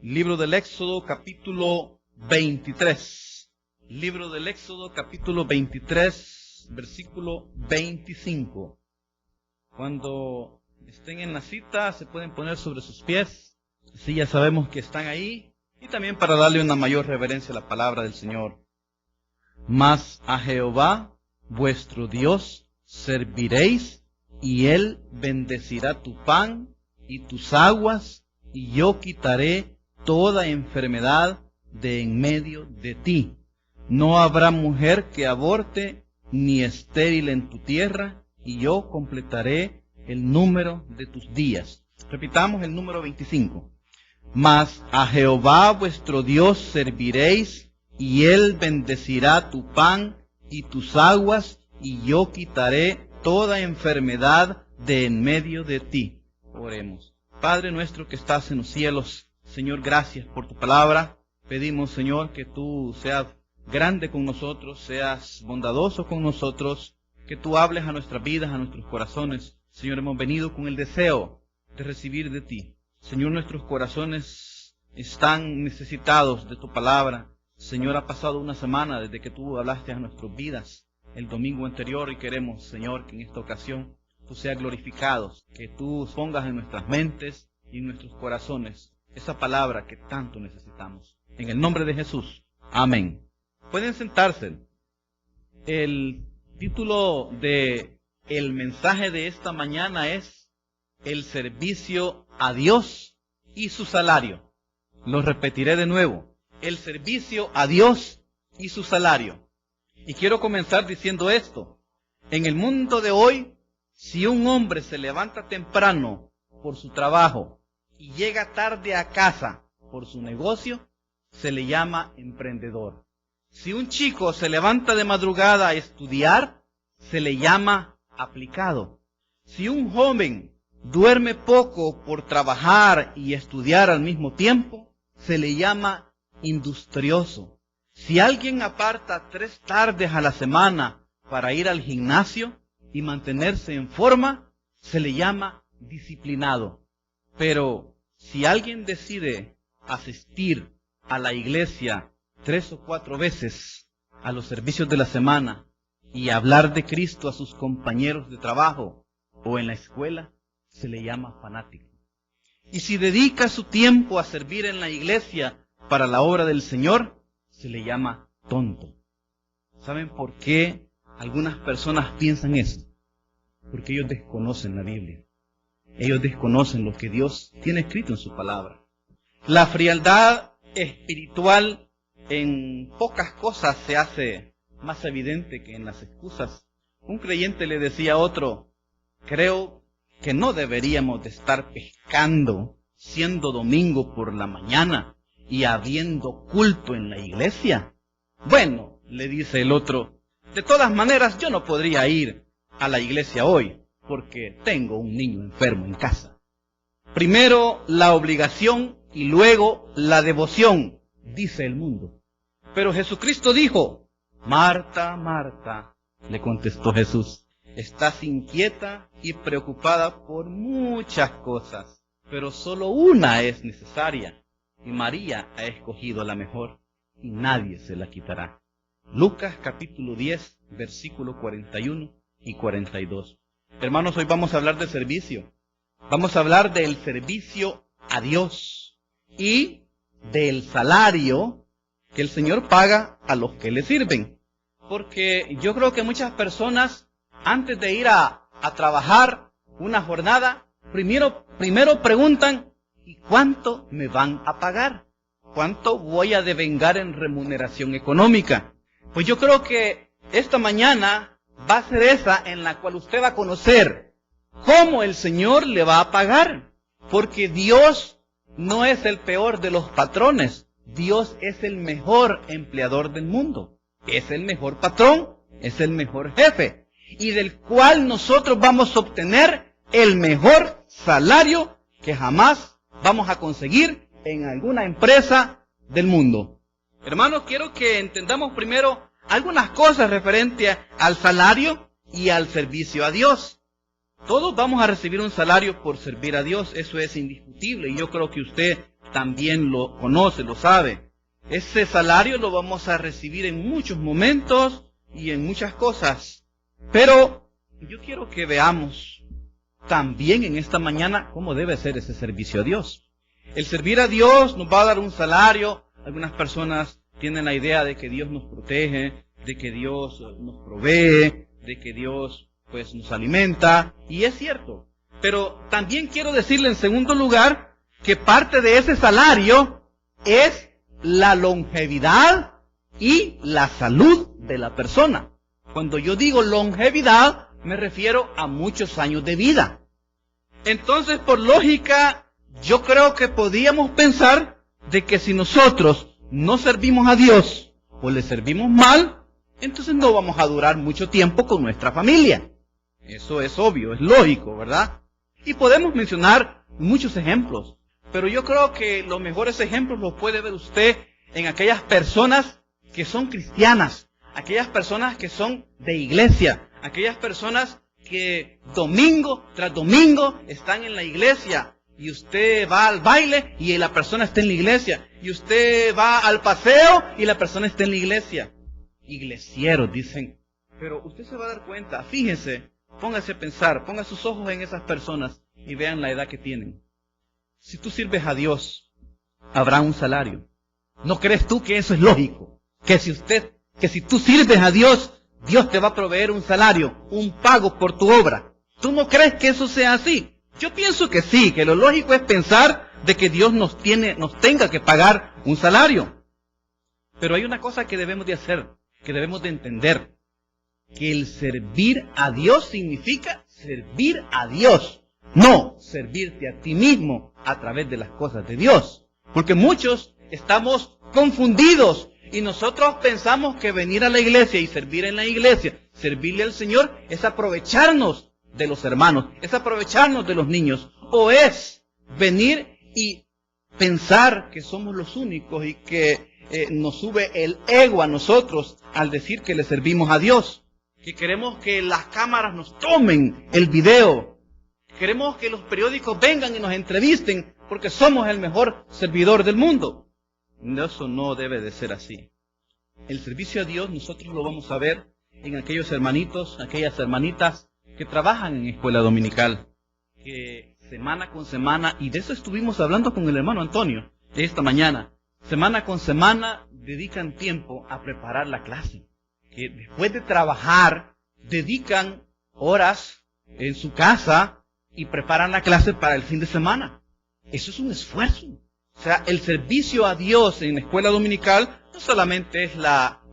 Libro del Éxodo, capítulo 23. Libro del Éxodo, capítulo 23, versículo 25. Cuando estén en la cita, se pueden poner sobre sus pies. Así ya sabemos que están ahí. Y también para darle una mayor reverencia a la palabra del Señor. Mas a Jehová, vuestro Dios, serviréis, y Él bendecirá tu pan y tus aguas, y yo quitaré toda enfermedad de en medio de ti. No habrá mujer que aborte, ni estéril en tu tierra, y yo completaré el número de tus días. Repitamos el número 25. Mas a Jehová vuestro Dios serviréis, y Él bendecirá tu pan y tus aguas, y yo quitaré toda enfermedad de en medio de ti. Oremos. Padre nuestro que estás en los cielos, Señor, gracias por tu palabra. Pedimos, Señor, que tú seas grande con nosotros, seas bondadoso con nosotros, que tú hables a nuestras vidas, a nuestros corazones. Señor, hemos venido con el deseo de recibir de ti. Señor, nuestros corazones están necesitados de tu palabra. Señor, ha pasado una semana desde que tú hablaste a nuestras vidas el domingo anterior y queremos, Señor, que en esta ocasión tú seas glorificado, que tú pongas en nuestras mentes y en nuestros corazones esa palabra que tanto necesitamos. En el nombre de Jesús. Amén. Pueden sentarse. El título de el mensaje de esta mañana es el servicio a Dios y su salario. Lo repetiré de nuevo. El servicio a Dios y su salario. Y quiero comenzar diciendo esto. En el mundo de hoy, si un hombre se levanta temprano por su trabajo y llega tarde a casa por su negocio, se le llama emprendedor. Si un chico se levanta de madrugada a estudiar, se le llama aplicado. Si un joven duerme poco por trabajar y estudiar al mismo tiempo, se le llama industrioso. Si alguien aparta 3 tardes a la semana para ir al gimnasio y mantenerse en forma, se le llama disciplinado. Pero si alguien decide asistir a la iglesia 3 o 4 veces a los servicios de la semana y hablar de Cristo a sus compañeros de trabajo o en la escuela, se le llama fanático. Y si dedica su tiempo a servir en la iglesia para la obra del Señor, se le llama tonto. ¿Saben por qué algunas personas piensan eso? Porque ellos desconocen la Biblia. Ellos desconocen lo que Dios tiene escrito en su palabra. La frialdad espiritual en pocas cosas se hace más evidente que en las excusas. Un creyente le decía a otro, creo que no deberíamos de estar pescando siendo domingo por la mañana y habiendo culto en la iglesia. Bueno, le dice el otro, de todas maneras yo no podría ir a la iglesia hoy porque tengo un niño enfermo en casa. Primero la obligación y luego la devoción, dice el mundo. Pero Jesucristo dijo, Marta, Marta, le contestó Jesús, estás inquieta y preocupada por muchas cosas, pero solo una es necesaria. Y María ha escogido la mejor, y nadie se la quitará. Lucas capítulo 10, versículo 41 y 42. Hermanos, hoy vamos a hablar de servicio. Vamos a hablar del servicio a Dios y del salario que el Señor paga a los que le sirven. Porque yo creo que muchas personas, antes de ir a trabajar una jornada, primero preguntan, ¿y cuánto me van a pagar? ¿Cuánto voy a devengar en remuneración económica? Pues yo creo que esta mañana va a ser esa en la cual usted va a conocer cómo el Señor le va a pagar. Porque Dios no es el peor de los patrones. Dios es el mejor empleador del mundo. Es el mejor patrón, es el mejor jefe. Y del cual nosotros vamos a obtener el mejor salario que jamás vamos a conseguir en alguna empresa del mundo. Hermanos, quiero que entendamos primero algunas cosas referentes al salario y al servicio a Dios. Todos vamos a recibir un salario por servir a Dios, eso es indiscutible, y yo creo que usted también lo conoce, lo sabe. Ese salario lo vamos a recibir en muchos momentos y en muchas cosas. Pero yo quiero que veamos también en esta mañana cómo debe ser ese servicio a Dios. El servir a Dios nos va a dar un salario. Algunas personas tienen la idea de que Dios nos protege, de que Dios nos provee, de que Dios pues nos alimenta, y es cierto. Pero también quiero decirle en segundo lugar que parte de ese salario es la longevidad y la salud de la persona. Cuando yo digo longevidad, me refiero a muchos años de vida. Entonces, por lógica, yo creo que podíamos pensar de que si nosotros no servimos a Dios o le servimos mal, entonces no vamos a durar mucho tiempo con nuestra familia. Eso es obvio, es lógico, ¿verdad? Y podemos mencionar muchos ejemplos, pero yo creo que los mejores ejemplos los puede ver usted en aquellas personas que son cristianas, aquellas personas que son de iglesia, aquellas personas que domingo tras domingo están en la iglesia, y usted va al baile y la persona está en la iglesia, y usted va al paseo y la persona está en la iglesia. Iglesieros, dicen. Pero usted se va a dar cuenta, fíjese, póngase a pensar, ponga sus ojos en esas personas y vean la edad que tienen. Si tú sirves a Dios, habrá un salario. ¿No crees tú que eso es lógico? Que si tú sirves a Dios, Dios te va a proveer un salario, un pago por tu obra. ¿Tú no crees que eso sea así? Yo pienso que sí, que lo lógico es pensar de que Dios nos tenga que pagar un salario. Pero hay una cosa que debemos de hacer, que debemos de entender, que el servir a Dios significa servir a Dios, no servirte a ti mismo a través de las cosas de Dios. Porque muchos estamos confundidos y nosotros pensamos que venir a la iglesia y servir en la iglesia, servirle al Señor, es aprovecharnos de los hermanos, es aprovecharnos de los niños, o es venir y pensar que somos los únicos y que nos sube el ego a nosotros al decir que le servimos a Dios, que queremos que las cámaras nos tomen el video, queremos que los periódicos vengan y nos entrevisten porque somos el mejor servidor del mundo. Eso no debe de ser así. El servicio a Dios nosotros lo vamos a ver en aquellos hermanitos, aquellas hermanitas que trabajan en escuela dominical, que semana con semana, y de eso estuvimos hablando con el hermano Antonio esta mañana, semana con semana dedican tiempo a preparar la clase, que después de trabajar dedican horas en su casa y preparan la clase para el fin de semana. Eso es un esfuerzo. O sea, el servicio a Dios en la escuela dominical no solamente es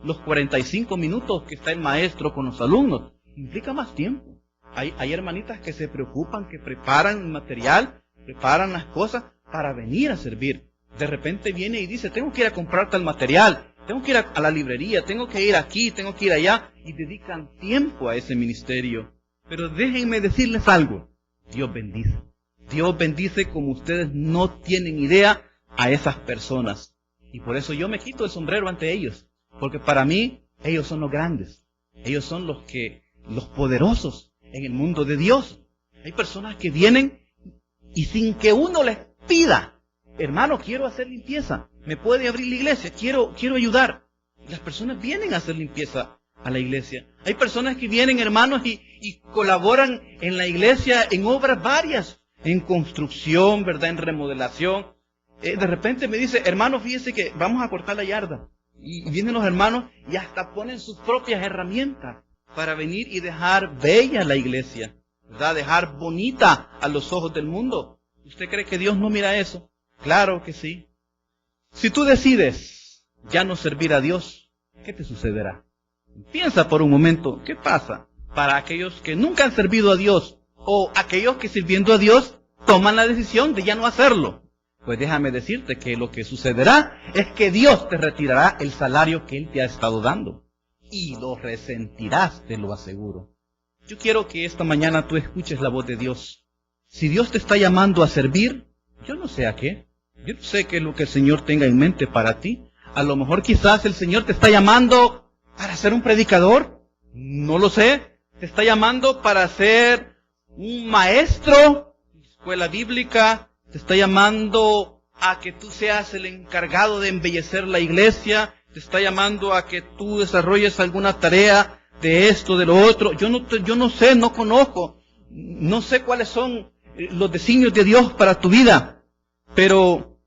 los 45 minutos que está el maestro con los alumnos, implica más tiempo. Hay hermanitas que se preocupan, que preparan el material, preparan las cosas para venir a servir. De repente viene y dice, tengo que ir a comprar tal material, tengo que ir a la librería, tengo que ir aquí, tengo que ir allá, y dedican tiempo a ese ministerio. Pero déjenme decirles algo, Dios bendice. Dios bendice como ustedes no tienen idea a esas personas. Y por eso yo me quito el sombrero ante ellos, porque para mí ellos son los grandes, ellos son los poderosos en el mundo de Dios. Hay personas que vienen y sin que uno les pida, hermano, quiero hacer limpieza, me puede abrir la iglesia, quiero ayudar. Las personas vienen a hacer limpieza a la iglesia. Hay personas que vienen, hermanos, y colaboran en la iglesia en obras varias, en construcción, ¿verdad?, en remodelación. De repente me dice, hermano, fíjese que vamos a cortar la yarda. Y vienen los hermanos y hasta ponen sus propias herramientas para venir y dejar bella la iglesia, ¿verdad?, dejar bonita a los ojos del mundo. ¿Usted cree que Dios no mira eso? Claro que sí. Si tú decides ya no servir a Dios, ¿qué te sucederá? Piensa por un momento, ¿qué pasa para aquellos que nunca han servido a Dios o aquellos que sirviendo a Dios toman la decisión de ya no hacerlo? Pues déjame decirte que lo que sucederá es que Dios te retirará el salario que Él te ha estado dando. Y lo resentirás, te lo aseguro. Yo quiero que esta mañana tú escuches la voz de Dios. Si Dios te está llamando a servir, yo no sé a qué. Yo no sé qué es lo que el Señor tenga en mente para ti. A lo mejor quizás el Señor te está llamando para ser un predicador. No lo sé. Te está llamando para ser Un maestro de escuela bíblica te está llamando a que tú seas el encargado de embellecer la iglesia, te está llamando a que tú desarrolles alguna tarea de esto, de lo otro. Yo no sé, no conozco, no sé cuáles son los designios de Dios para tu vida, pero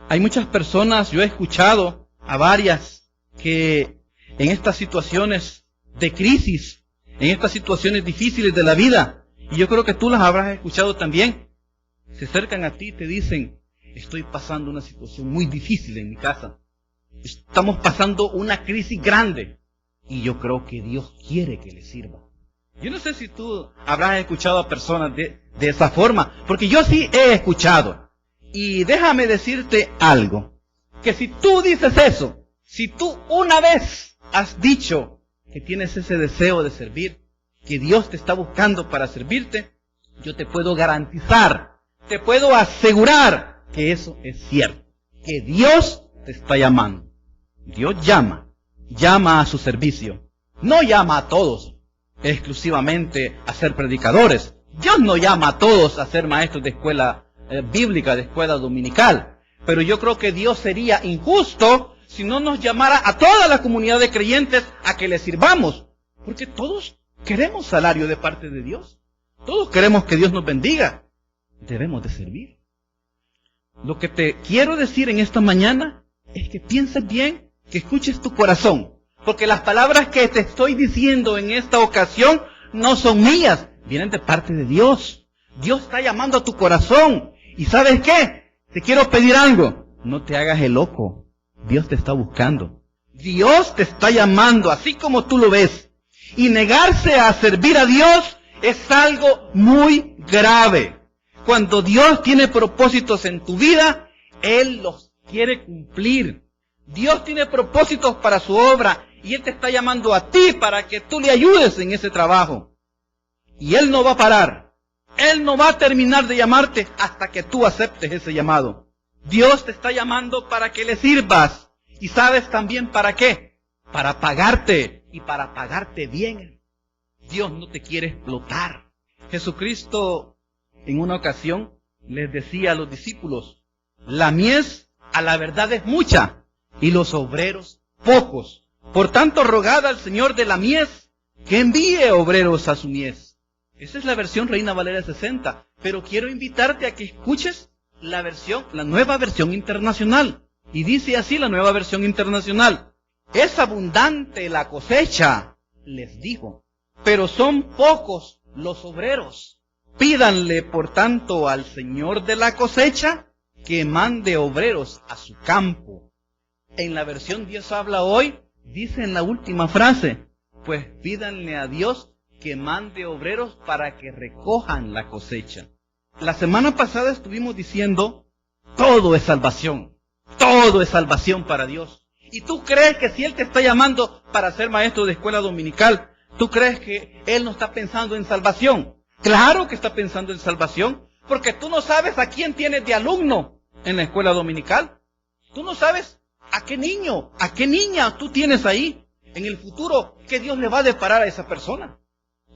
hay muchas personas, yo he escuchado a varias, que en estas situaciones de crisis, en estas situaciones difíciles de la vida, y yo creo que tú las habrás escuchado también, se acercan a ti y te dicen: estoy pasando una situación muy difícil en mi casa, estamos pasando una crisis grande, y yo creo que Dios quiere que le sirva. Yo no sé si tú habrás escuchado a personas de esa forma, porque yo sí he escuchado. Y déjame decirte algo, que si tú dices eso, si tú una vez has dicho que tienes ese deseo de servir, que Dios te está buscando para servirte, yo te puedo garantizar, te puedo asegurar que eso es cierto, que Dios te está llamando. Dios llama a su servicio. No llama a todos exclusivamente a ser predicadores. Dios no llama a todos a ser maestros de escuela bíblica, de escuela dominical. Pero yo creo que Dios sería injusto si no nos llamara a toda la comunidad de creyentes a que le sirvamos. Porque todos queremos salario de parte de Dios. Todos queremos que Dios nos bendiga. Debemos de servir. Lo que te quiero decir en esta mañana es que pienses bien, que escuches tu corazón. Porque las palabras que te estoy diciendo en esta ocasión no son mías, vienen de parte de Dios. Dios está llamando a tu corazón. ¿Y sabes qué? Te quiero pedir algo. No te hagas el loco. Dios te está buscando. Dios te está llamando, así como tú lo ves. Y negarse a servir a Dios es algo muy grave. Cuando Dios tiene propósitos en tu vida, Él los quiere cumplir. Dios tiene propósitos para su obra y Él te está llamando a ti para que tú le ayudes en ese trabajo. Y Él no va a parar. Él no va a terminar de llamarte hasta que tú aceptes ese llamado. Dios te está llamando para que le sirvas. ¿Y sabes también para qué? Para pagarte, y para pagarte bien. Dios no te quiere explotar. Jesucristo en una ocasión les decía a los discípulos: la mies a la verdad es mucha, y los obreros pocos. Por tanto, rogad al Señor de la mies que envíe obreros a su mies. Esa es la versión Reina Valera 60. Pero quiero invitarte a que escuches la nueva versión internacional. Y dice así la nueva versión internacional: es abundante la cosecha, les dijo, pero son pocos los obreros. Pídanle, por tanto, al Señor de la cosecha que mande obreros a su campo. En la versión Dios habla hoy, dice en la última frase: pues pídanle a Dios que mande obreros para que recojan la cosecha. La semana pasada estuvimos diciendo: todo es salvación para Dios. ¿Y tú crees que si Él te está llamando para ser maestro de escuela dominical, tú crees que Él no está pensando en salvación? Claro que está pensando en salvación, porque tú no sabes a quién tienes de alumno en la escuela dominical. Tú no sabes a qué niño, a qué niña tú tienes ahí en el futuro, que Dios le va a deparar a esa persona.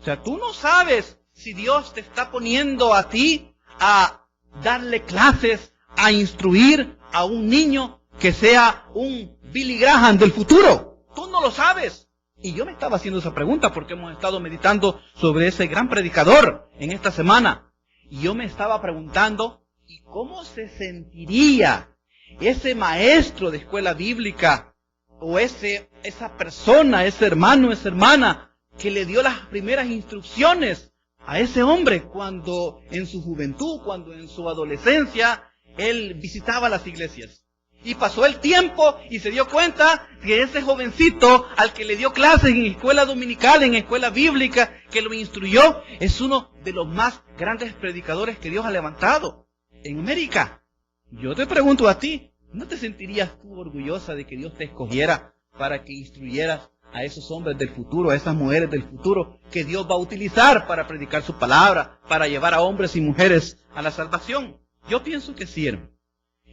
O sea, tú no sabes si Dios te está poniendo a ti a darle clases, a instruir a un niño que sea un Billy Graham del futuro. Tú no lo sabes. Y yo me estaba haciendo esa pregunta porque hemos estado meditando sobre ese gran predicador en esta semana. Y yo me estaba preguntando: ¿y cómo se sentiría ese maestro de escuela bíblica o esa persona, ese hermano, esa hermana que le dio las primeras instrucciones a ese hombre cuando en su juventud, cuando en su adolescencia, él visitaba las iglesias? Y pasó el tiempo y se dio cuenta que ese jovencito al que le dio clases en escuela dominical, en escuela bíblica, que lo instruyó, es uno de los más grandes predicadores que Dios ha levantado en América. Yo te pregunto a ti, ¿no te sentirías tú orgullosa de que Dios te escogiera para que instruyeras a esos hombres del futuro, a esas mujeres del futuro que Dios va a utilizar para predicar su palabra, para llevar a hombres y mujeres a la salvación? Yo pienso que sí, hermano.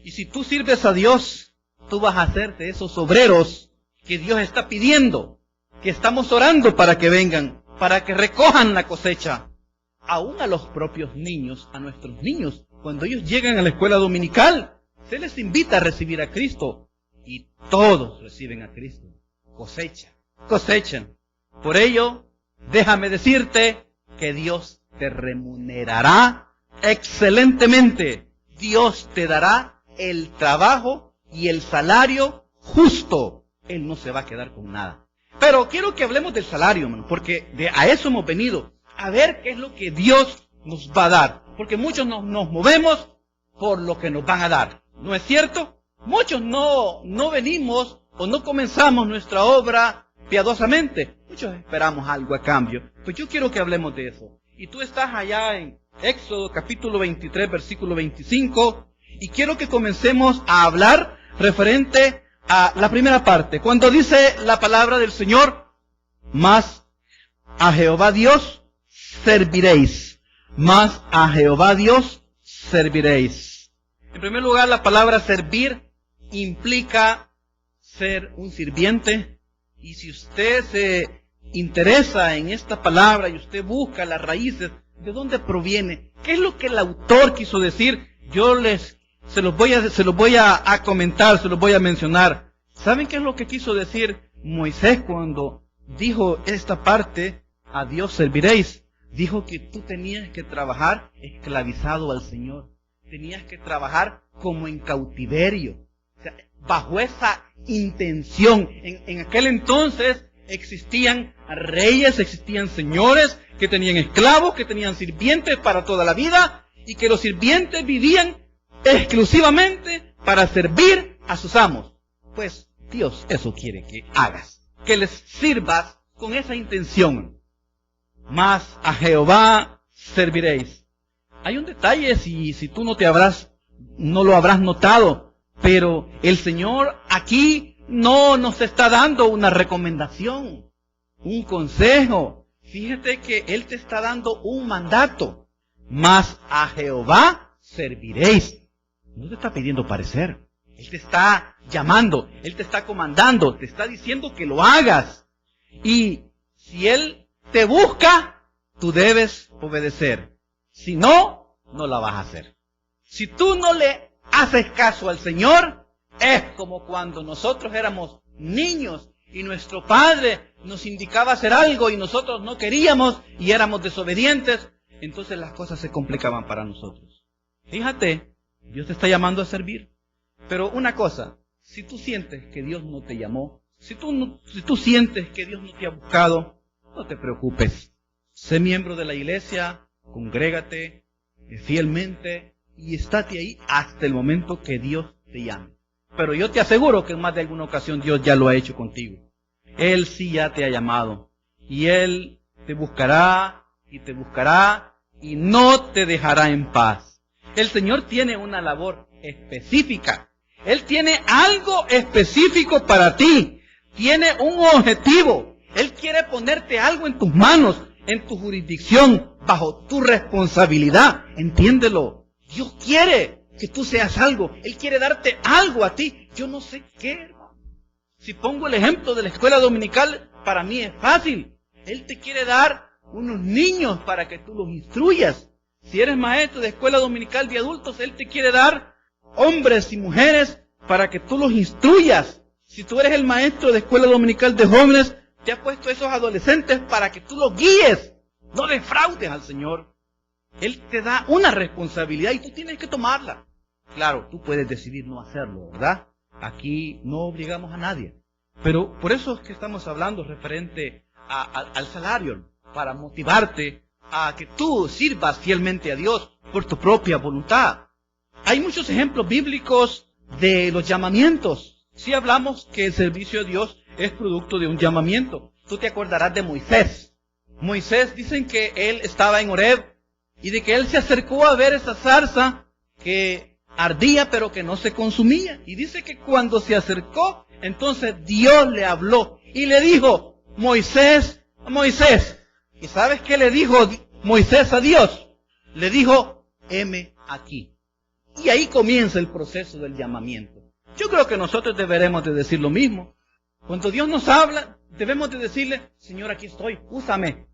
Y si tú sirves a Dios, tú vas a hacer de esos obreros que Dios está pidiendo, que estamos orando para que vengan, para que recojan la cosecha. aún a los propios niños, a nuestros niños, cuando ellos llegan a la escuela dominical, se les invita a recibir a Cristo. Y todos reciben a Cristo. Cosechan. Por ello, déjame decirte que Dios te remunerará excelentemente. Dios te dará el trabajo y el salario justo. Él no se va a quedar con nada. Pero quiero que hablemos del salario, hermano, porque a eso hemos venido. A ver qué es lo que Dios nos va a dar. Porque muchos nos movemos por lo que nos van a dar. ¿No es cierto? Muchos no venimos o no comenzamos nuestra obra piadosamente. Muchos esperamos algo a cambio. Pues yo quiero que hablemos de eso. Y tú estás allá en Éxodo capítulo 23, versículo 25. Y quiero que comencemos a hablar referente a la primera parte. Cuando dice la palabra del Señor, mas a Jehová Dios serviréis. Mas a Jehová Dios serviréis. En primer lugar, la palabra servir implica ser un sirviente. Y si usted se interesa en esta palabra y usted busca las raíces, ¿de dónde proviene? ¿Qué es lo que el autor quiso decir? Se los voy a comentar, se los voy a mencionar. ¿Saben qué es lo que quiso decir Moisés cuando dijo esta parte? A Dios serviréis. Dijo que tú tenías que trabajar esclavizado al Señor. Tenías que trabajar como en cautiverio. O sea, bajo esa intención. En aquel entonces existían reyes, existían señores que tenían esclavos, que tenían sirvientes para toda la vida, y que los sirvientes vivían exclusivamente para servir a sus amos. Pues Dios eso quiere que hagas, que les sirvas con esa intención. Mas a Jehová serviréis. Hay un detalle, si tú no lo habrás notado, pero el Señor aquí no nos está dando una recomendación, un consejo. Fíjate que Él te está dando un mandato. Mas a Jehová serviréis. No te está pidiendo parecer. Él te está llamando, Él te está comandando, te está diciendo que lo hagas. Y si Él te busca, tú debes obedecer. Si no, no la vas a hacer. Si tú no le haces caso al Señor, es como cuando nosotros éramos niños y nuestro padre nos indicaba hacer algo y nosotros no queríamos y éramos desobedientes. Entonces las cosas se complicaban para nosotros. Fíjate, Dios te está llamando a servir. Pero una cosa, si tú sientes que Dios no te llamó, si tú sientes que Dios no te ha buscado, no te preocupes. Sé miembro de la iglesia, congrégate fielmente y estate ahí hasta el momento que Dios te llame. Pero yo te aseguro que en más de alguna ocasión Dios ya lo ha hecho contigo. Él sí ya te ha llamado. Y Él te buscará y no te dejará en paz. El Señor tiene una labor específica. Él tiene algo específico para ti. Tiene un objetivo. Él quiere ponerte algo en tus manos, en tu jurisdicción, bajo tu responsabilidad. Entiéndelo. Dios quiere que tú seas algo. Él quiere darte algo a ti. Yo no sé qué, hermano. Si pongo el ejemplo de la escuela dominical, para mí es fácil. Él te quiere dar unos niños para que tú los instruyas. Si eres maestro de escuela dominical de adultos, Él te quiere dar hombres y mujeres para que tú los instruyas. Si tú eres el maestro de escuela dominical de jóvenes, te ha puesto esos adolescentes para que tú los guíes. No defraudes al Señor. Él te da una responsabilidad y tú tienes que tomarla. Claro, tú puedes decidir no hacerlo, ¿verdad? Aquí no obligamos a nadie. Pero por eso es que estamos hablando referente al salario, para motivarte a que tú sirvas fielmente a Dios por tu propia voluntad. Hay muchos ejemplos bíblicos de los llamamientos. Si hablamos que el servicio a Dios es producto de un llamamiento. Tú te acordarás de Moisés. Moisés, dicen que él estaba en Horeb y de que él se acercó a ver esa zarza que ardía pero que no se consumía. Y dice que cuando se acercó, entonces Dios le habló y le dijo, Moisés, Moisés. ¿Y sabes qué le dijo Moisés a Dios? Le dijo, heme aquí. Y ahí comienza el proceso del llamamiento. Yo creo que nosotros deberemos de decir lo mismo. Cuando Dios nos habla, debemos de decirle, Señor, aquí estoy, úsame.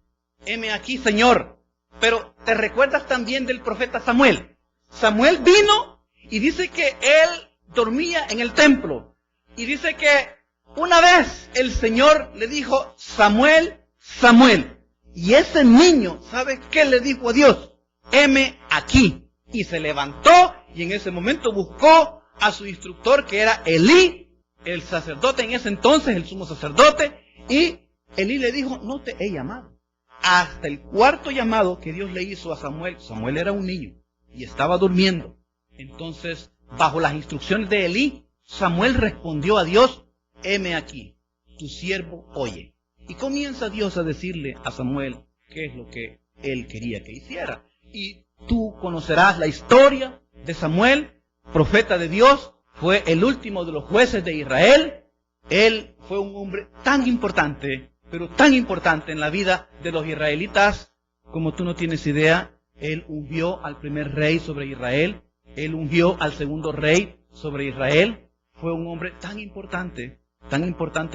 Heme aquí, Señor. Pero te recuerdas también del profeta Samuel. Samuel vino y dice que él dormía en el templo. Y dice que una vez el Señor le dijo, Samuel, Samuel. Y ese niño, ¿sabe qué le dijo a Dios? Heme aquí. Y se levantó y en ese momento buscó a su instructor, que era Elí, el sacerdote en ese entonces, el sumo sacerdote. Y Elí le dijo, no te he llamado. Hasta el cuarto llamado que Dios le hizo a Samuel, Samuel era un niño y estaba durmiendo. Entonces, bajo las instrucciones de Elí, Samuel respondió a Dios, heme aquí, tu siervo oye. Y comienza Dios a decirle a Samuel qué es lo que él quería que hiciera. Y tú conocerás la historia de Samuel, profeta de Dios, fue el último de los jueces de Israel. Él fue un hombre tan importante, pero tan importante en la vida de los israelitas, como tú no tienes idea. Él ungió al primer rey sobre Israel, él ungió al segundo rey sobre Israel. Fue un hombre tan importante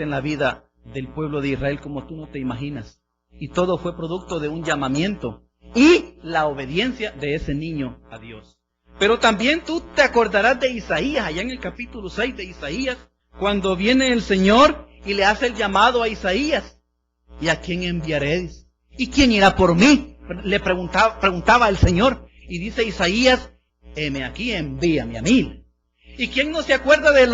en la vida del pueblo de Israel como tú no te imaginas. Y todo fue producto de un llamamiento y la obediencia de ese niño a Dios. Pero también tú te acordarás de Isaías, allá en el capítulo 6 de Isaías, cuando viene el Señor y le hace el llamado a Isaías. ¿Y a quién enviaréis? ¿Y quién irá por mí? Le preguntaba el Señor. Y dice Isaías, heme aquí, envíame a mí. ¿Y quién no se acuerda de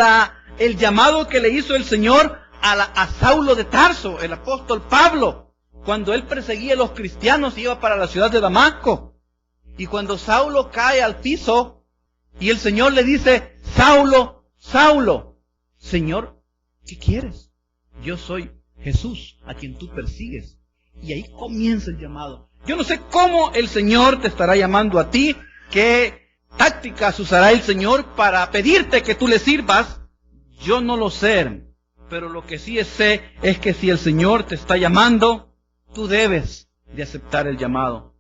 el llamado que le hizo el Señor a Saulo de Tarso, el apóstol Pablo, cuando él perseguía a los cristianos y iba para la ciudad de Damasco? Y cuando Saulo cae al piso y el Señor le dice, Saulo, Saulo, Señor, ¿qué quieres? Yo soy Jesús, a quien tú persigues. Y ahí comienza el llamado. Yo no sé cómo el Señor te estará llamando a ti, qué tácticas usará el Señor para pedirte que tú le sirvas. Yo no lo sé, pero lo que sí sé es que si el Señor te está llamando, tú debes de aceptar el llamado.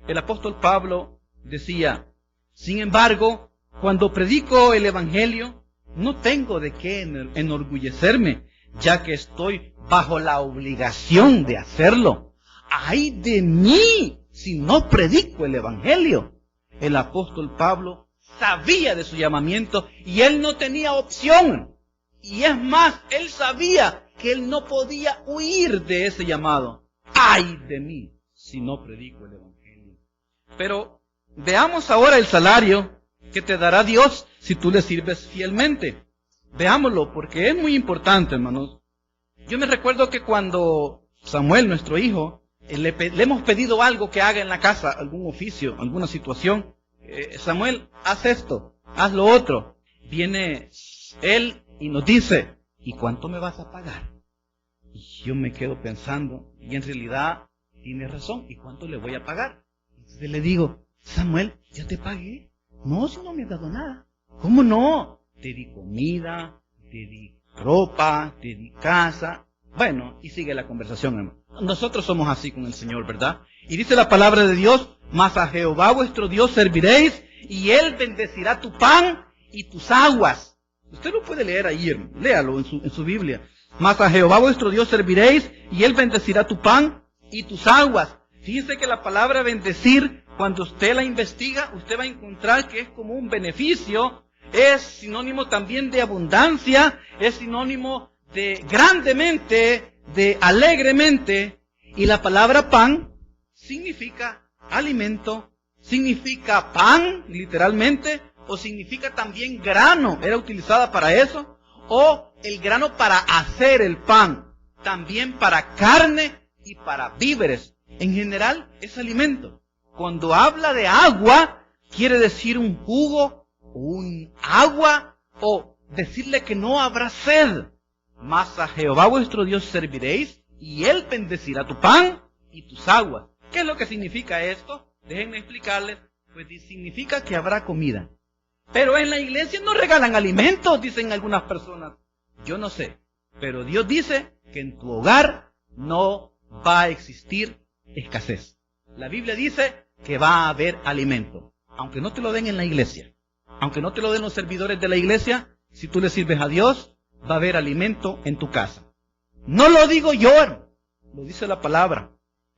El apóstol Pablo decía, sin embargo, cuando predico el Evangelio, no tengo de qué enorgullecerme, ya que estoy bajo la obligación de hacerlo. ¡Ay de mí si no predico el Evangelio! El apóstol Pablo sabía de su llamamiento y él no tenía opción. Y es más, él sabía que él no podía huir de ese llamado. ¡Ay de mí si no predico el Evangelio! Pero veamos ahora el salario que te dará Dios si tú le sirves fielmente. Veámoslo, porque es muy importante, hermanos. Yo me recuerdo que cuando Samuel, nuestro hijo, le hemos pedido algo que haga en la casa, algún oficio, alguna situación. Samuel, haz esto, haz lo otro. Viene él y nos dice, ¿y cuánto me vas a pagar? Y yo me quedo pensando, y en realidad tiene razón, ¿y cuánto le voy a pagar? Entonces le digo, Samuel, ¿ya te pagué? No, si no me has dado nada. ¿Cómo no? Te di comida, te di ropa, te di casa. Bueno, y sigue la conversación, hermano. Nosotros somos así con el Señor, ¿verdad? Y dice la palabra de Dios, mas a Jehová vuestro Dios serviréis, y Él bendecirá tu pan y tus aguas. Usted lo puede leer ahí, hermano. Léalo en su Biblia. Mas a Jehová vuestro Dios serviréis, y Él bendecirá tu pan y tus aguas. Fíjese que la palabra bendecir, cuando usted la investiga, usted va a encontrar que es como un beneficio. Es sinónimo también de abundancia, es sinónimo de grandemente, de alegremente. Y la palabra pan significa alimento, significa pan, literalmente, o significa también grano, era utilizada para eso, o el grano para hacer el pan, también para carne y para víveres. En general es alimento. Cuando habla de agua, quiere decir un jugo, un agua, o decirle que no habrá sed. Mas a Jehová vuestro Dios serviréis, y Él bendecirá tu pan y tus aguas. ¿Qué es lo que significa esto? Déjenme explicarles. Pues significa que habrá comida. Pero en la iglesia no regalan alimentos, dicen algunas personas. Yo no sé, pero Dios dice que en tu hogar no va a existir escasez. La Biblia dice que va a haber alimento, aunque no te lo den en la iglesia. Aunque no te lo den los servidores de la iglesia, si tú le sirves a Dios, va a haber alimento en tu casa. No lo digo yo, lo dice la palabra.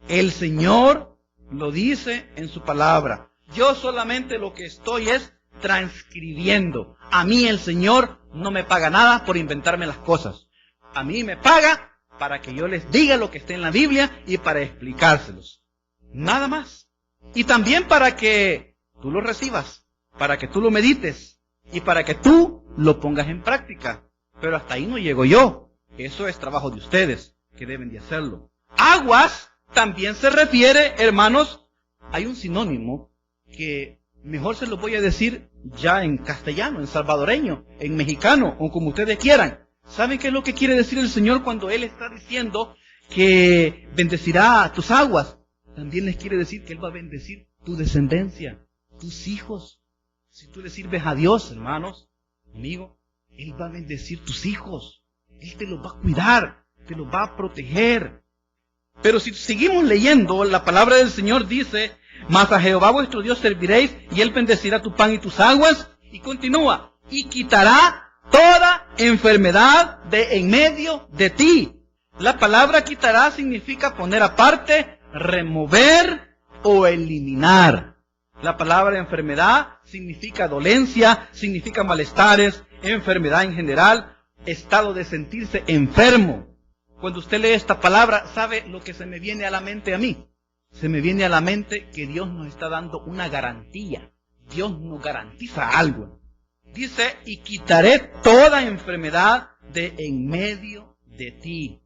El Señor Lo dice en su palabra. Yo solamente lo que estoy es transcribiendo. A mí el Señor no me paga nada por inventarme las cosas. A mí me paga para que yo les diga lo que está en la Biblia y para explicárselos. Nada más. Y también para que tú lo recibas, para que tú lo medites y para que tú lo pongas en práctica. Pero hasta ahí no llego yo. Eso es trabajo de ustedes, que deben de hacerlo. Aguas también se refiere, hermanos, hay un sinónimo que mejor se lo voy a decir ya en castellano, en salvadoreño, en mexicano, o como ustedes quieran. ¿Saben qué es lo que quiere decir el Señor cuando Él está diciendo que bendecirá tus aguas? También les quiere decir que Él va a bendecir tu descendencia, tus hijos. Si tú le sirves a Dios, hermanos, amigo, Él va a bendecir tus hijos. Él te los va a cuidar, te los va a proteger. Pero si seguimos leyendo, la palabra del Señor dice, mas a Jehová vuestro Dios serviréis, y Él bendecirá tu pan y tus aguas, y continúa, y quitará toda enfermedad de en medio de ti. La palabra quitará significa poner aparte, remover o eliminar. La palabra enfermedad significa dolencia, significa malestares, enfermedad en general, estado de sentirse enfermo. Cuando usted lee esta palabra, ¿sabe lo que se me viene a la mente a mí? Se me viene a la mente que Dios nos está dando una garantía. Dios nos garantiza algo. Dice, y quitaré toda enfermedad de en medio de ti.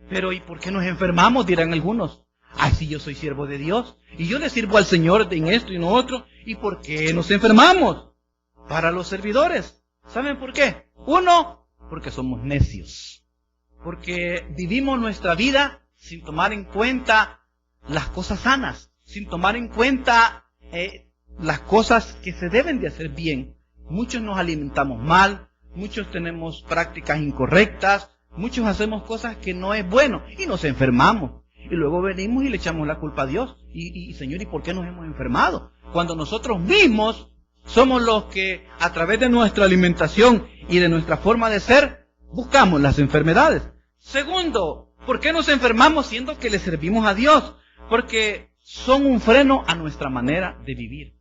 Pero ¿y por qué nos enfermamos? Dirán algunos. Ah, si yo soy siervo de Dios y yo le sirvo al Señor en esto y en lo otro. ¿Y por qué nos enfermamos? Para los servidores. ¿Saben por qué? Uno, porque somos necios. Porque vivimos nuestra vida sin tomar en cuenta las cosas sanas, sin tomar en cuenta las cosas que se deben de hacer bien. Muchos nos alimentamos mal, muchos tenemos prácticas incorrectas, muchos hacemos cosas que no es bueno y nos enfermamos. Y luego venimos y le echamos la culpa a Dios. Y Señor, ¿y por qué nos hemos enfermado? Cuando nosotros mismos somos los que a través de nuestra alimentación y de nuestra forma de ser, buscamos las enfermedades. Segundo, ¿por qué nos enfermamos siendo que le servimos a Dios? Porque son un freno a nuestra manera de vivir.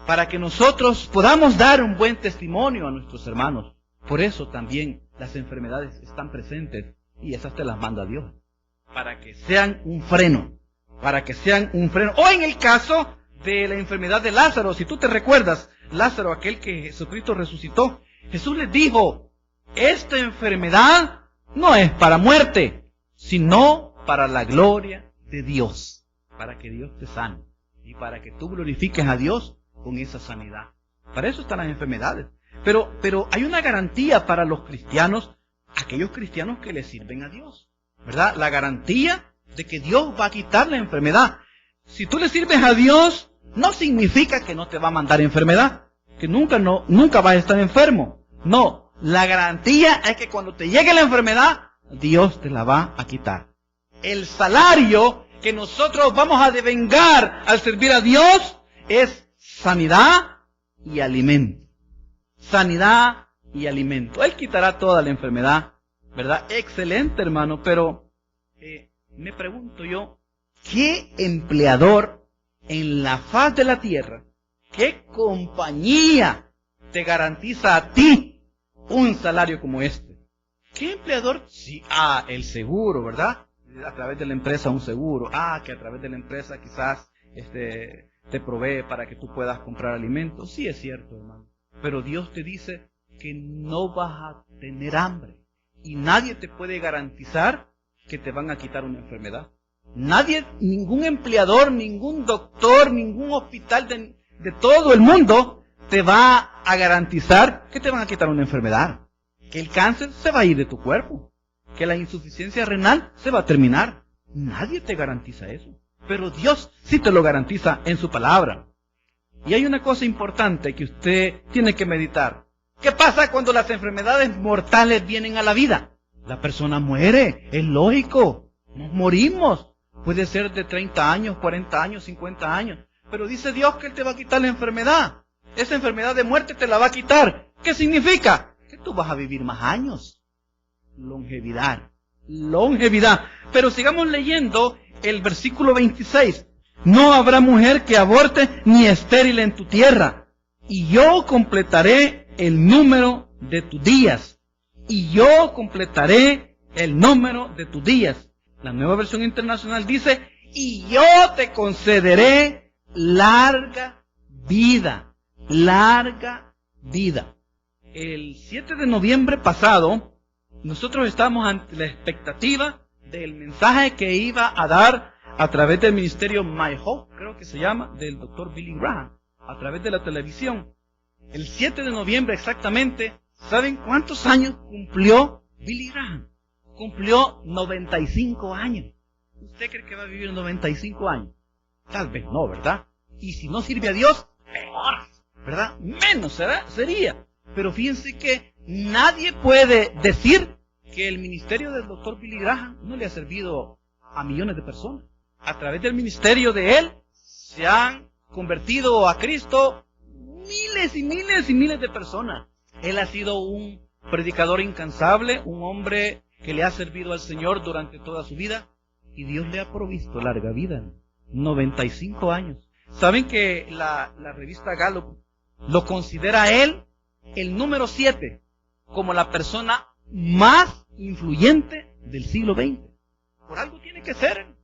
Para que nosotros podamos dar un buen testimonio a nuestros hermanos. Por eso también las enfermedades están presentes y esas te las manda Dios. Para que sean un freno. Para que sean un freno. O en el caso de la enfermedad de Lázaro, si tú te recuerdas, Lázaro, aquel que Jesucristo resucitó, Jesús les dijo, esta enfermedad no es para muerte, sino para la gloria de Dios, para que Dios te sane y para que tú glorifiques a Dios con esa sanidad. Para eso están las enfermedades. Pero hay una garantía para los cristianos, aquellos cristianos que le sirven a Dios, ¿verdad? La garantía de que Dios va a quitar la enfermedad. Si tú le sirves a Dios, no significa que no te va a mandar enfermedad, que nunca vas a estar enfermo. No. La garantía es que cuando te llegue la enfermedad, Dios te la va a quitar. El salario que nosotros vamos a devengar al servir a Dios es sanidad y alimento. Sanidad y alimento. Él quitará toda la enfermedad, ¿verdad? Excelente, hermano, pero me pregunto yo, ¿qué empleador en la faz de la tierra, qué compañía te garantiza a ti un salario como este? ¿Qué empleador? Sí, el seguro, ¿verdad? A través de la empresa un seguro. Que a través de la empresa quizás te provee para que tú puedas comprar alimentos. Sí, es cierto, hermano. Pero Dios te dice que no vas a tener hambre. Y nadie te puede garantizar que te van a quitar una enfermedad. Nadie, ningún empleador, ningún doctor, ningún hospital de todo el mundo te va a garantizar que te van a quitar una enfermedad, que el cáncer se va a ir de tu cuerpo, que la insuficiencia renal se va a terminar. Nadie te garantiza eso, pero Dios sí te lo garantiza en su palabra. Y hay una cosa importante que usted tiene que meditar. ¿Qué pasa cuando las enfermedades mortales vienen a la vida? La persona muere, es lógico, nos morimos. Puede ser de 30 años, 40 años, 50 años, pero dice Dios que Él te va a quitar la enfermedad. Esa enfermedad de muerte te la va a quitar. ¿Qué significa? Que tú vas a vivir más años. Longevidad. Longevidad. Pero sigamos leyendo el versículo 26. No habrá mujer que aborte ni estéril en tu tierra. Y yo completaré el número de tus días. Y yo completaré el número de tus días. La Nueva Versión Internacional dice, y yo te concederé larga vida. Larga vida. El 7 de noviembre pasado, nosotros estábamos ante la expectativa del mensaje que iba a dar a través del ministerio My Hope, creo que se llama, del Dr. Billy Graham, a través de la televisión. El 7 de noviembre exactamente, ¿saben cuántos años cumplió Billy Graham? Cumplió 95 años. ¿Usted cree que va a vivir 95 años? Tal vez no, ¿verdad? Y si no sirve a Dios, peor, ¿verdad? Menos sería. Pero fíjense que nadie puede decir que el ministerio del Dr. Billy Graham no le ha servido a millones de personas. A través del ministerio de él se han convertido a Cristo miles y miles y miles de personas. Él ha sido un predicador incansable, un hombre que le ha servido al Señor durante toda su vida, y Dios le ha provisto larga vida, 95 años. ¿Saben que la revista Gallup lo considera a él el número 7 como la persona más influyente del siglo XX? Por algo tiene que ser.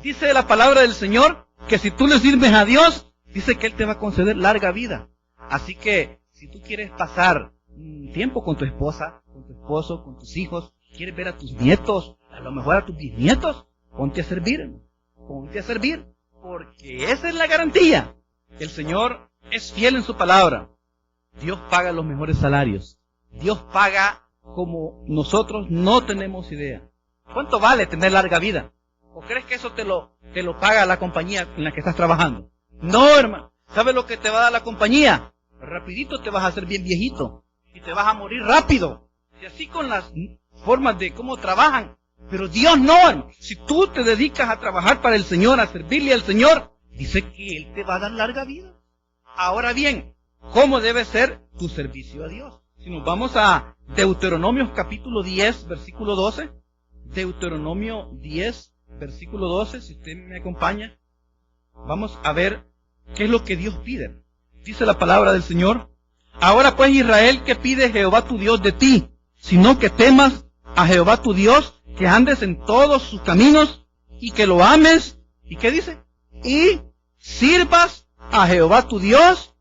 Dice la palabra del Señor que si tú le sirves a Dios, dice que Él te va a conceder larga vida. Así que si tú quieres pasar tiempo con tu esposa, con tu esposo, con tus hijos, quieres ver a tus nietos, a lo mejor a tus bisnietos, ponte a servir, porque esa es la garantía. El Señor es fiel en su palabra. Dios paga los mejores salarios. Dios paga como nosotros no tenemos idea. ¿Cuánto vale tener larga vida? ¿O crees que eso te lo paga la compañía en la que estás trabajando? No, hermano. ¿Sabes lo que te va a dar la compañía? Rapidito te vas a hacer bien viejito. Y te vas a morir rápido. Y así con las formas de cómo trabajan. Pero Dios no, hermano. Si tú te dedicas a trabajar para el Señor, a servirle al Señor, dice que Él te va a dar larga vida. Ahora bien, ¿cómo debe ser tu servicio a Dios? Si nos vamos a Deuteronomio capítulo 10, versículo 12. Deuteronomio 10, versículo 12, si usted me acompaña, vamos a ver qué es lo que Dios pide. Dice la palabra del Señor: ahora pues, Israel, ¿qué pide Jehová tu Dios de ti? Sino que temas a Jehová tu Dios, que andes en todos sus caminos, y que lo ames. ¿Y qué dice? Y sirvas a Jehová tu Dios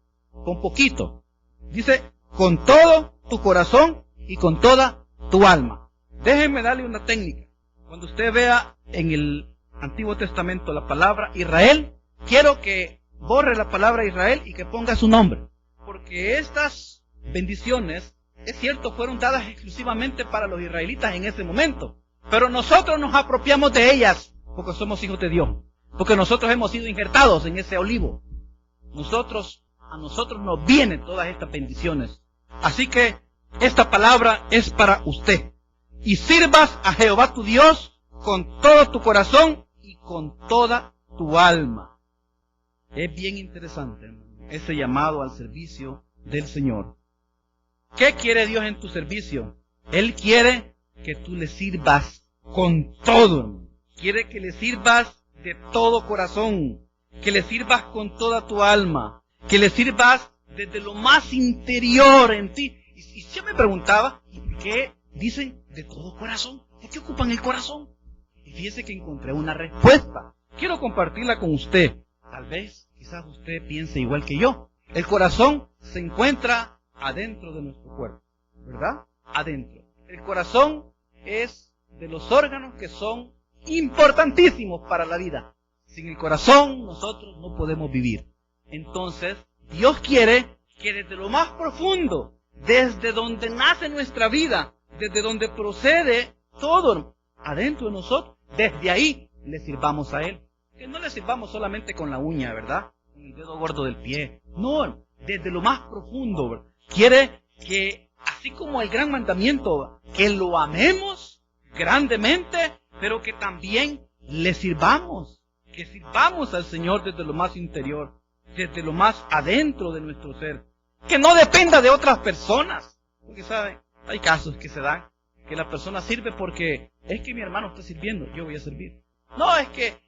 con poquito. Dice, con todo tu corazón y con toda tu alma. Déjenme darle una técnica. Cuando usted vea en el Antiguo Testamento la palabra Israel, quiero que borre la palabra Israel y que ponga su nombre. Porque estas bendiciones, es cierto, fueron dadas exclusivamente para los israelitas en ese momento. Pero nosotros nos apropiamos de ellas porque somos hijos de Dios. Porque nosotros hemos sido injertados en ese olivo. A nosotros nos vienen todas estas bendiciones. Así que esta palabra es para usted. Y sirvas a Jehová tu Dios con todo tu corazón y con toda tu alma. Es bien interesante, hermano, ese llamado al servicio del Señor. ¿Qué quiere Dios en tu servicio? Él quiere que tú le sirvas con todo, hermano. Quiere que le sirvas de todo corazón, que le sirvas con toda tu alma, que le sirvas desde lo más interior en ti. Y yo me preguntaba, ¿y por qué dicen de todo corazón? ¿Por qué ocupan el corazón? Y fíjese que encontré una respuesta. Quiero compartirla con usted. Tal vez, quizás usted piense igual que yo. El corazón se encuentra adentro de nuestro cuerpo, ¿verdad? Adentro. El corazón es de los órganos que son importantísimos para la vida. Sin el corazón nosotros no podemos vivir. Entonces, Dios quiere que desde lo más profundo, desde donde nace nuestra vida, desde donde procede todo adentro de nosotros, desde ahí le sirvamos a Él. Que no le sirvamos solamente con la uña, ¿verdad? Con el dedo gordo del pie. No, desde lo más profundo, ¿verdad? Quiere que, así como el gran mandamiento, que lo amemos grandemente, pero que también le sirvamos. Que sirvamos al Señor desde lo más interior, desde lo más adentro de nuestro ser. Que no dependa de otras personas. Porque, ¿saben? Hay casos que se dan que la persona sirve porque es que mi hermano está sirviendo, yo voy a servir. No, es que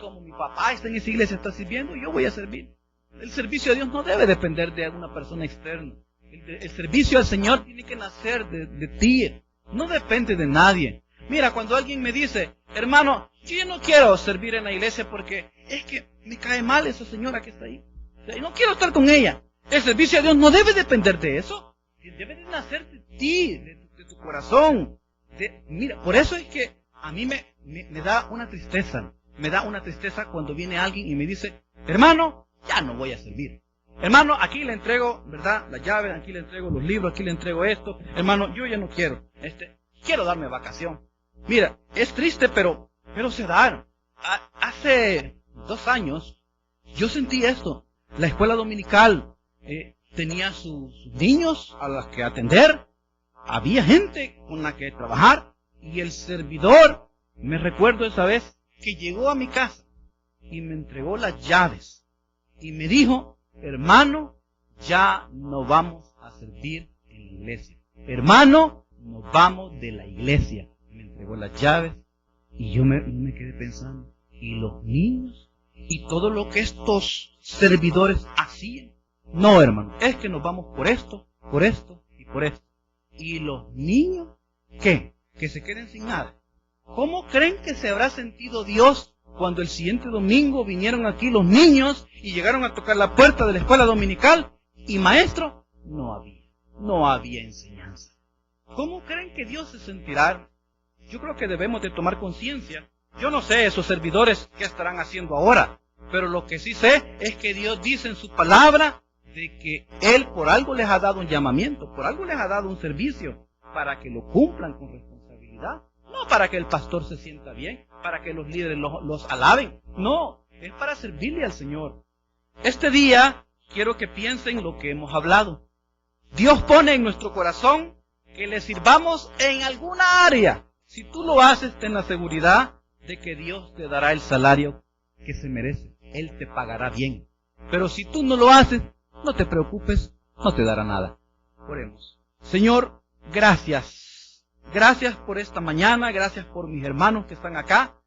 como mi papá está en esa iglesia, está sirviendo, yo voy a servir. El servicio a Dios no debe depender de alguna persona externa. El servicio al Señor tiene que nacer de ti. No depende de nadie. Mira, cuando alguien me dice, hermano, yo ya no quiero servir en la iglesia porque es que me cae mal esa señora que está ahí. O sea, y no quiero estar con ella. El servicio a Dios no debe depender de eso. Debe de nacer de ti, de tu corazón. Mira, por eso es que a mí me da una tristeza. Me da una tristeza cuando viene alguien y me dice, hermano, ya no voy a servir. Hermano, aquí le entrego, ¿verdad?, las llaves, aquí le entrego los libros, aquí le entrego esto. Hermano, yo ya no quiero. Quiero darme vacación. Mira, es triste, pero se da. Hace 2 años, yo sentí esto. La escuela dominical tenía sus niños a los que atender. Había gente con la que trabajar. Y el servidor, me recuerdo esa vez, que llegó a mi casa y me entregó las llaves. Y me dijo, hermano, ya no vamos a servir en la iglesia. Hermano, nos vamos de la iglesia. Me entregó las llaves y yo me quedé pensando, ¿y los niños? ¿Y todo lo que estos servidores hacían? No, hermano, es que nos vamos por esto y por esto. ¿Y los niños qué? Que se queden sin nada. ¿Cómo creen que se habrá sentido Dios cuando el siguiente domingo vinieron aquí los niños y llegaron a tocar la puerta de la escuela dominical y maestro? No había enseñanza. ¿Cómo creen que Dios se sentirá? Yo creo que debemos de tomar conciencia. Yo no sé esos servidores qué estarán haciendo ahora, pero lo que sí sé es que Dios dice en su palabra de que Él por algo les ha dado un llamamiento, por algo les ha dado un servicio, para que lo cumplan con responsabilidad. No para que el pastor se sienta bien, para que los líderes los alaben. No, es para servirle al Señor. Este día quiero que piensen lo que hemos hablado. Dios pone en nuestro corazón que le sirvamos en alguna área. Si tú lo haces, ten la seguridad de que Dios te dará el salario que se merece. Él te pagará bien. Pero si tú no lo haces, no te preocupes, no te dará nada. Oremos. Señor, gracias. Gracias por esta mañana, gracias por mis hermanos que están acá.